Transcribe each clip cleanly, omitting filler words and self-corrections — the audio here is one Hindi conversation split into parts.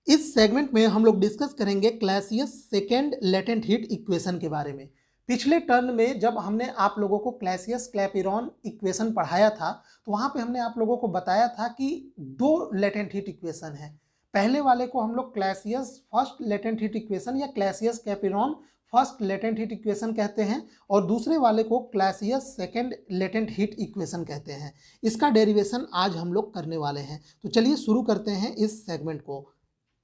इस सेगमेंट में हम लोग डिस्कस करेंगे Clausius second latent heat equation के बारे में। पिछले टर्न में जब हमने आप लोगों को क्लासियस क्लैपेरॉन इक्वेशन पढ़ाया था तो वहां पे हमने आप लोगों को बताया था कि दो लेटेंट हीट इक्वेशन है। पहले वाले को हम लोग Clausius first latent heat equation या Clausius Clapeyron first latent heat equation कहते हैं और दूसरे वाले को Clausius second latent heat equation कहते हैं। इसका डेरिवेशन आज हम लोग करने वाले हैं। तो चलिए शुरू करते हैं इस सेगमेंट को।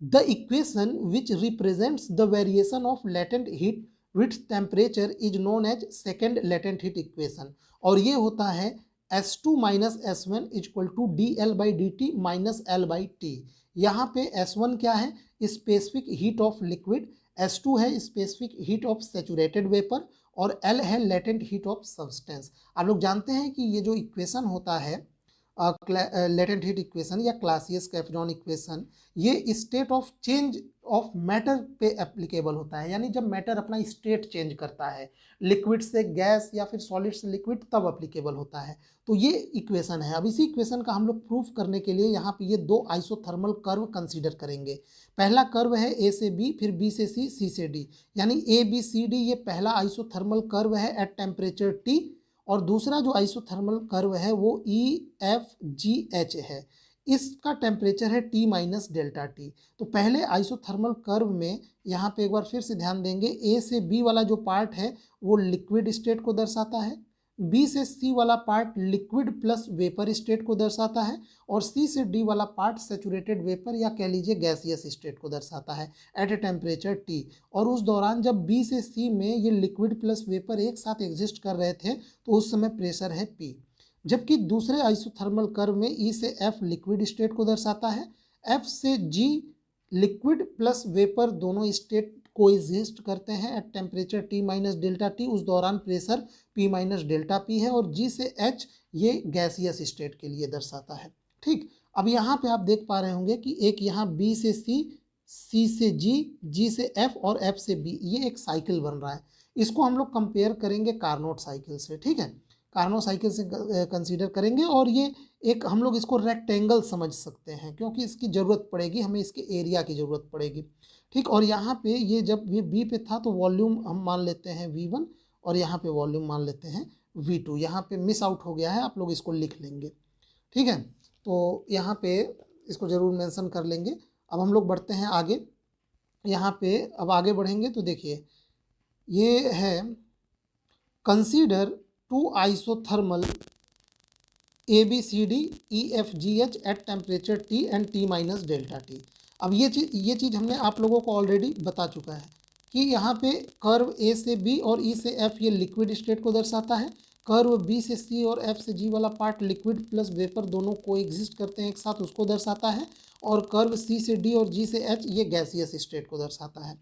The equation which represents the variation of latent heat with temperature is known as second latent heat equation और ये होता है S2 minus S1 equal to dL by dt minus L by T। यहाँ पे S1 क्या है? Specific heat of liquid, S2 है specific heat of saturated vapour और L है लेटेंट हीट ऑफ सब्सटेंस। आप लोग जानते हैं कि ये जो इक्वेशन होता है लेटेंट हीट इक्वेशन या क्लासियस क्लैपेरॉन इक्वेशन, ये state of change of matter पे एप्लीकेबल होता है। यानी जब मैटर अपना स्टेट चेंज करता है लिक्विड से गैस या फिर सॉलिड से लिक्विड, तब एप्लीकेबल होता है। तो ये इक्वेशन है। अब इसी इक्वेशन का हम लोग प्रूफ करने के लिए यहाँ पे ये दो आइसोथर्मल कर्व कंसीडर करेंगे। पहला कर्व है ए से बी, फिर बी से सी, सी से डी, यानी ए बी सी डी ये पहला आइसोथर्मल कर्व है एट टेम्परेचर टी। और दूसरा जो आइसोथर्मल कर्व है वो EFGH है, इसका टेम्परेचर है T माइनस डेल्टा टी। तो पहले आइसोथर्मल कर्व में यहाँ पे एक बार फिर से ध्यान देंगे, ए से बी वाला जो पार्ट है वो लिक्विड स्टेट को दर्शाता है, बी से सी वाला part liquid plus vapour state को दर्शाता है और सी से डी वाला पार्ट सैचुरेटेड वेपर या कह लीजिए गैसियस स्टेट को दर्शाता है एट ए टेम्परेचर टी। और उस दौरान जब बी से सी में ये लिक्विड प्लस वेपर एक साथ एग्जिस्ट कर रहे थे तो उस समय प्रेशर है पी। जबकि दूसरे आइसोथर्मल कर्व में ई से एफ लिक्विड स्टेट को दर्शाता है, एफ से जी लिक्विड प्लस वेपर दोनों स्टेट को एग्जिस्ट करते हैं at temperature T minus delta T, उस दौरान pressure P minus delta P है। और जी से एच ये गैसियस स्टेट के लिए दर्शाता है। ठीक, अब यहाँ पे आप देख पा रहे होंगे कि एक यहाँ बी से सी, सी से जी, जी से एफ और एफ से बी, ये एक साइकिल बन रहा है। इसको हम लोग कंपेयर करेंगे कार्नोट साइकिल से। ठीक है, कार्नोट साइकिल से कंसीडर करेंगे और ये एक हम लोग इसको रेक्टेंगल समझ सकते हैं क्योंकि इसकी ज़रूरत पड़ेगी, हमें इसके एरिया की ज़रूरत पड़ेगी। ठीक, और यहाँ पे ये जब ये बी पे था तो वॉल्यूम हम मान लेते हैं V1 और यहाँ पे वॉल्यूम मान लेते हैं V2। यहाँ पे मिस आउट हो गया है, आप लोग इसको लिख लेंगे। ठीक है, तो यहाँ पे इसको ज़रूर मेंशन कर लेंगे। अब हम लोग बढ़ते हैं आगे। यहाँ पे अब आगे बढ़ेंगे तो देखिए ये है consider to isothermal ABCD EFGH at temperature T and T minus delta T. अब ये चीज़ हमने आप लोगों को ऑलरेडी बता चुका है कि यहाँ पे कर्व A से B और E से F ये लिक्विड स्टेट को दर्शाता है, कर्व B से C और F से G वाला पार्ट लिक्विड प्लस वेपर दोनों को एग्जिस्ट करते हैं एक साथ, उसको दर्शाता है, और कर्व C से D और G से H ये गैसियस स्टेट को दर्शाता है।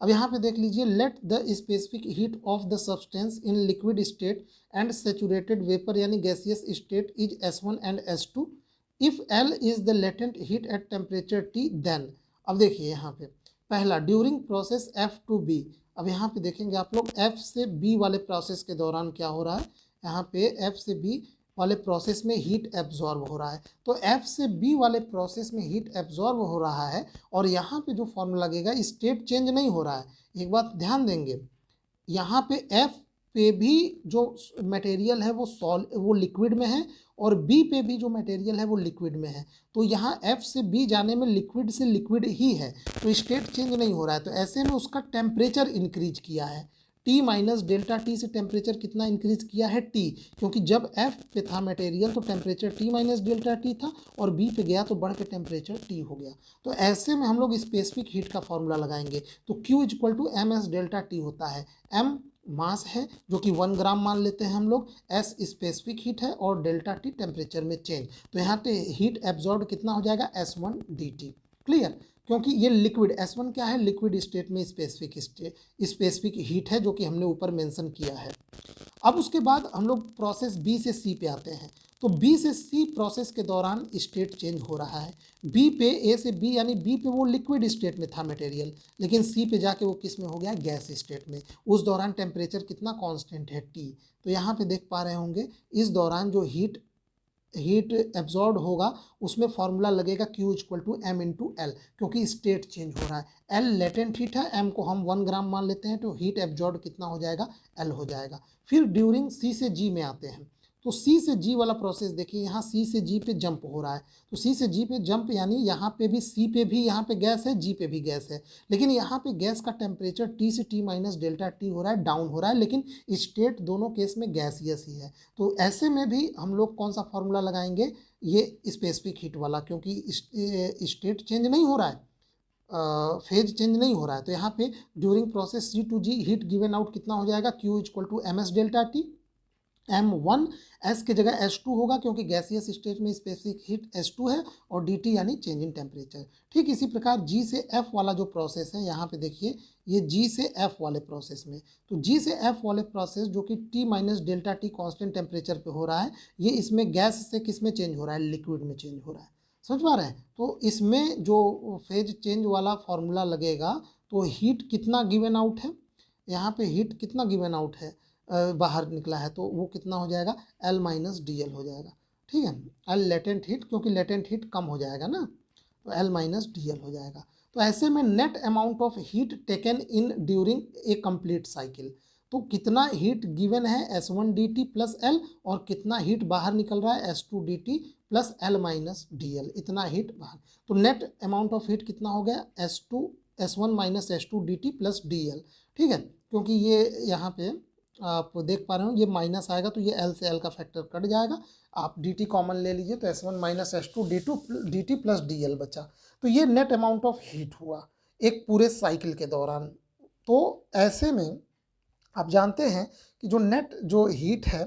अब यहाँ पे देख लीजिए, let the specific heat of the substance in liquid state and saturated vapour यानी gaseous state is S1 and S2 if L is the latent heat at temperature T then. अब देखिए यहाँ पे पहला during process F to B। अब यहाँ पे देखेंगे आप लोग F से B वाले प्रोसेस के दौरान क्या हो रहा है, यहाँ पे F से B वाले प्रोसेस में हीट एब्जॉर्ब हो रहा है। तो F से B वाले प्रोसेस में हीट एब्जॉर्ब हो रहा है और यहाँ पे जो फॉर्मूला लगेगा स्टेट चेंज नहीं हो रहा है। एक बात ध्यान देंगे, यहाँ पे F पे भी जो मटेरियल है वो लिक्विड में है और B पे भी जो मटेरियल है वो लिक्विड में है। तो यहाँ F से B जाने में लिक्विड से लिक्विड ही है, तो स्टेट चेंज नहीं हो रहा है। तो ऐसे में उसका टेम्परेचर इंक्रीज किया है, T माइनस डेल्टा टी से टेम्परेचर कितना इंक्रीज किया है T, क्योंकि जब F पे था मटेरियल तो temperature T minus delta T था और B पे गया तो बढ़ के टेम्परेचर T हो गया। तो ऐसे में हम लोग स्पेसिफिक हीट का फॉर्मूला लगाएंगे। तो Q equal to MS delta T होता है। M मास है जो कि 1 ग्राम मान लेते हैं हम लोग, S स्पेसिफिक हीट है और डेल्टा टी टेम्परेचर में चेंज। तो यहाँ पे हीट एब्जॉर्ब कितना हो जाएगा, S1 dt। क्लियर, क्योंकि ये लिक्विड S1 क्या है, लिक्विड स्टेट में स्पेसिफिक हीट है जो कि हमने ऊपर मेंशन किया है। अब उसके बाद हम लोग प्रोसेस B से C पे आते हैं। तो B से C प्रोसेस के दौरान स्टेट चेंज हो रहा है। B पे A से B यानी B पे वो लिक्विड स्टेट में था मटेरियल, लेकिन C पे जाके वो किस में हो गया, गैस स्टेट में। उस दौरान टेम्परेचर कितना कांस्टेंट है T। तो यहाँ पे देख पा रहे होंगे इस दौरान जो हीट हीट एब्जॉर्ब होगा उसमें फॉर्मूला लगेगा Q equal to M into L, क्योंकि स्टेट चेंज हो रहा है। एल लेटेंट हीट है, M को हम 1 ग्राम मान लेते हैं, तो हीट एब्जॉर्ब कितना हो जाएगा, एल हो जाएगा। फिर ड्यूरिंग C से G में आते हैं, तो C से G वाला प्रोसेस देखिए, यहाँ C से G पे जंप हो रहा है, तो C से G पे जंप यानी यहाँ पे भी C पे भी यहाँ पे गैस है, G पे भी गैस है, लेकिन यहाँ पे गैस का टेम्परेचर T से T माइनस डेल्टा T हो रहा है, डाउन हो रहा है, लेकिन स्टेट दोनों केस में गैसियस ही है। तो ऐसे में भी हम लोग कौन सा फॉर्मूला लगाएंगे, ये स्पेसिफिक हीट वाला, क्योंकि स्टेट चेंज नहीं हो रहा है, फेज चेंज नहीं हो रहा है। तो यहाँ पे during process C to G heat given out कितना हो जाएगा, Q equal to M S delta T, M1 S की जगह S2 होगा, क्योंकि गैसियस स्टेट में स्पेसिफिक हीट S2 है, और DT यानी चेंज इन टेम्परेचर। ठीक इसी प्रकार G से F वाला जो प्रोसेस है, यहाँ पे देखिए ये G से F वाले प्रोसेस में, तो G से F वाले प्रोसेस जो कि T minus delta T constant temperature पे हो रहा है, ये इसमें गैस से किस में चेंज हो रहा है, लिक्विड में चेंज हो रहा है। समझ पा रहे हैं? तो इसमें जो फेज चेंज वाला फॉर्मूला लगेगा, तो हीट कितना गिवन आउट है, यहाँ पे हीट कितना गिवन आउट है, बाहर निकला है, तो वो कितना हो जाएगा, L माइनस डी एल हो जाएगा। ठीक है, L लेटेंट हीट, क्योंकि लेटेंट हीट कम हो जाएगा ना, तो L माइनस डी एल हो जाएगा। तो ऐसे में net amount of heat taken in during a complete cycle, तो कितना हीट गिवन है S1 dt प्लस एल, और कितना हीट बाहर निकल रहा है S2 dt plus L minus D L, इतना हीट बाहर। तो नेट अमाउंट ऑफ हीट कितना हो गया, S1 minus S2 dt plus D L. ठीक है, क्योंकि ये यहाँ पे आप देख पा रहे हो ये माइनस आएगा, तो ये L से L का फैक्टर कट जाएगा, आप dt कॉमन ले लीजिए, तो S1 minus S2 dt plus DL बचा। तो ये नेट अमाउंट ऑफ हीट हुआ एक पूरे साइकिल के दौरान। तो ऐसे में आप जानते हैं कि जो नेट जो हीट है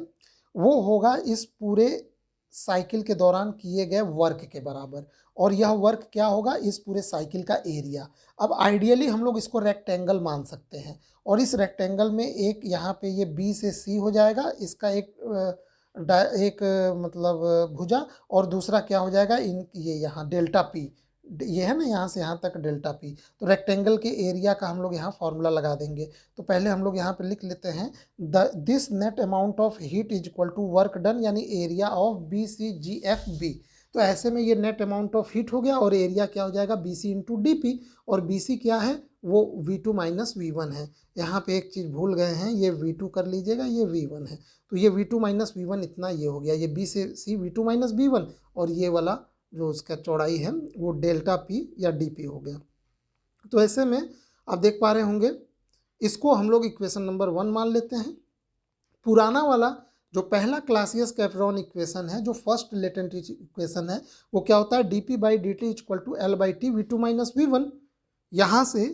वो होगा इस पूरे साइकिल के दौरान किए गए वर्क के बराबर, और यह वर्क क्या होगा, इस पूरे साइकिल का एरिया। अब आइडियली हम लोग इसको रेक्टेंगल मान सकते हैं, और इस रेक्टेंगल में एक यहाँ पे ये B से C हो जाएगा, इसका एक मतलब भुजा, और दूसरा क्या हो जाएगा, ये यहाँ डेल्टा P, ये है ना, यहाँ से यहाँ तक डेल्टा P। तो रेक्टेंगल के एरिया का हम लोग यहाँ फॉर्मूला लगा देंगे। तो पहले हम लोग यहाँ पे लिख लेते हैं, this net amount of heat is equal to work done, यानी एरिया ऑफ BCGFB। तो ऐसे में ये नेट अमाउंट ऑफ हीट हो गया, और एरिया क्या हो जाएगा, BC इंटू DP, और BC क्या है, वो V2 माइनस V1 है। यहाँ पे एक चीज़ भूल गए हैं, ये V2 कर लीजिएगा, ये V1 है, तो ये V2 माइनस V1 इतना ये हो गया, ये B से C V2 माइनस V1, और ये वाला जो उसका चौड़ाई है वो डेल्टा P या DP हो गया। तो ऐसे में आप देख पा रहे होंगे, इसको हम लोग इक्वेशन नंबर 1 मान लेते हैं। पुराना वाला जो पहला क्लासियस कैपरॉन इक्वेशन है, जो फर्स्ट लेटेंट इक्वेशन है, वो क्या होता है, dP by dt equal to L by T V2 minus V1। यहाँ से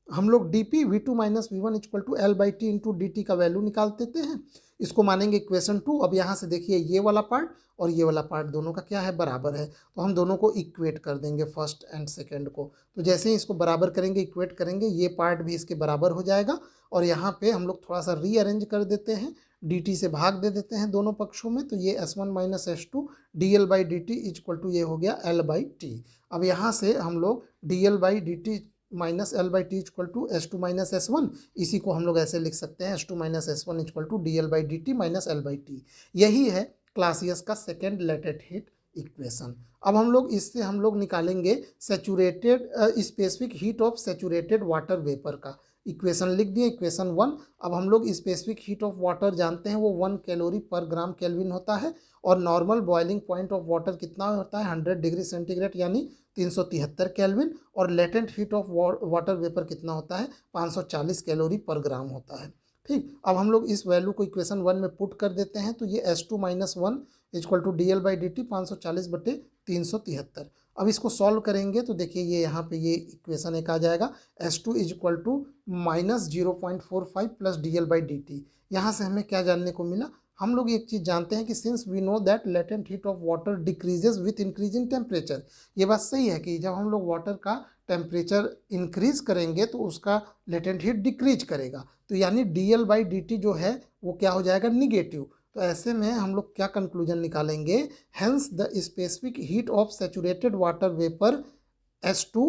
हम लोग dP V2 minus V1 equal to L by T into dt का वैल्यू निकाल देते हैं, इसको मानेंगे इक्वेशन 2। अब यहाँ से देखिए ये वाला पार्ट और ये वाला पार्ट दोनों का क्या है, बराबर है, तो हम दोनों को इक्वेट कर देंगे, फर्स्ट एंड सेकंड को। तो जैसे ही इसको बराबर करेंगे, इक्वेट करेंगे, ये पार्ट भी इसके बराबर हो जाएगा, और यहाँ पे हम लोग थोड़ा सा रीअरेंज कर देते हैं, dt से भाग दे देते हैं दोनों पक्षों में, तो ये S1 minus S2 DL by dt equal to ये हो गया L बाई T। अब यहाँ से हम लोग DL by dt minus L by T equal to S2 minus S1, इसी को हम लोग ऐसे लिख सकते हैं, S2 minus S1 equal to DL by dt minus L by T. यही है क्लासियस का सेकेंड लेटेंट हीट इक्वेशन। अब हम लोग इससे हम लोग निकालेंगे saturated specific heat of saturated water vapour का इक्वेशन लिख दिए, इक्वेशन 1। अब हम लोग स्पेसिफिक हीट ऑफ वाटर जानते हैं, वो 1 कैलोरी पर ग्राम केल्विन होता है, और normal boiling point of water कितना होता है, 100 डिग्री सेंटीग्रेड यानी 373 केल्विन, और latent heat of water vapour कितना होता है, 540 कैलोरी पर ग्राम होता है। ठीक, अब हम लोग इस वैल्यू को इक्वेशन 1 में पुट कर देते हैं, तो ये S2 minus 1 equal to DL by dt 540 बटे 373। अब इसको सॉल्व करेंगे तो देखिए ये यहाँ पे ये इक्वेशन एक आ जाएगा, S2 is equal to minus 0.45 plus DL by dt। यहाँ से हमें क्या जानने को मिला, हम लोग एक चीज़ जानते हैं कि since we know that latent heat of water decreases with increase in temperature. ये बात सही है कि जब हम लोग वाटर का टेम्परेचर इंक्रीज करेंगे तो उसका लेटेंट हीट डिक्रीज करेगा, तो यानी DL बाई dt जो है वो क्या हो जाएगा, निगेटिव। तो ऐसे में हम लोग क्या कंक्लूजन निकालेंगे, hence the specific heat of saturated water vapour S2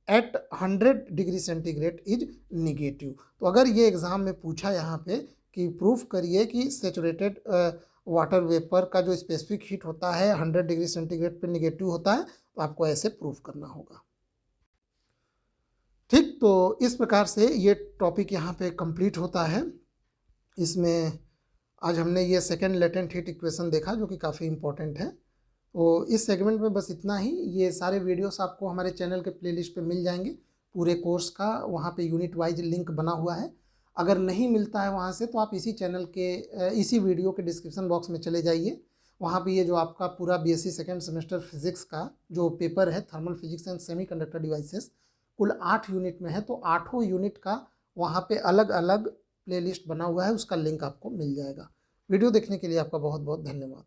at 100 degree centigrade is negative. तो अगर ये एग्जाम में पूछा यहाँ पे कि प्रूफ करिए कि सेचूरेटेड वाटर वेपर का जो स्पेसिफिक हीट होता है 100 डिग्री सेंटीग्रेड पे निगेटिव होता है, तो आपको ऐसे प्रूव करना होगा। ठीक, तो इस प्रकार से ये टॉपिक यहाँ पे कंप्लीट होता है। इसमें आज हमने ये सेकेंड लेटेंट हीट इक्वेशन देखा जो कि काफ़ी इंपॉर्टेंट है। तो इस सेगमेंट में बस इतना ही। ये सारे वीडियोस आपको हमारे चैनल के प्लेलिस्ट पे मिल जाएंगे पूरे कोर्स का, वहाँ पे यूनिट वाइज लिंक बना हुआ है। अगर नहीं मिलता है वहाँ से तो आप इसी चैनल के इसी वीडियो के डिस्क्रिप्शन बॉक्स में चले जाइए, वहाँ पे ये जो आपका पूरा बीएससी सेकेंड सेमेस्टर फिजिक्स का जो पेपर है thermal physics and semiconductor devices, कुल 8 यूनिट में है, तो 8 यूनिट का वहाँ पे अलग अलग प्लेलिस्ट बना हुआ है, उसका लिंक आपको मिल जाएगा। वीडियो देखने के लिए आपका बहुत बहुत धन्यवाद।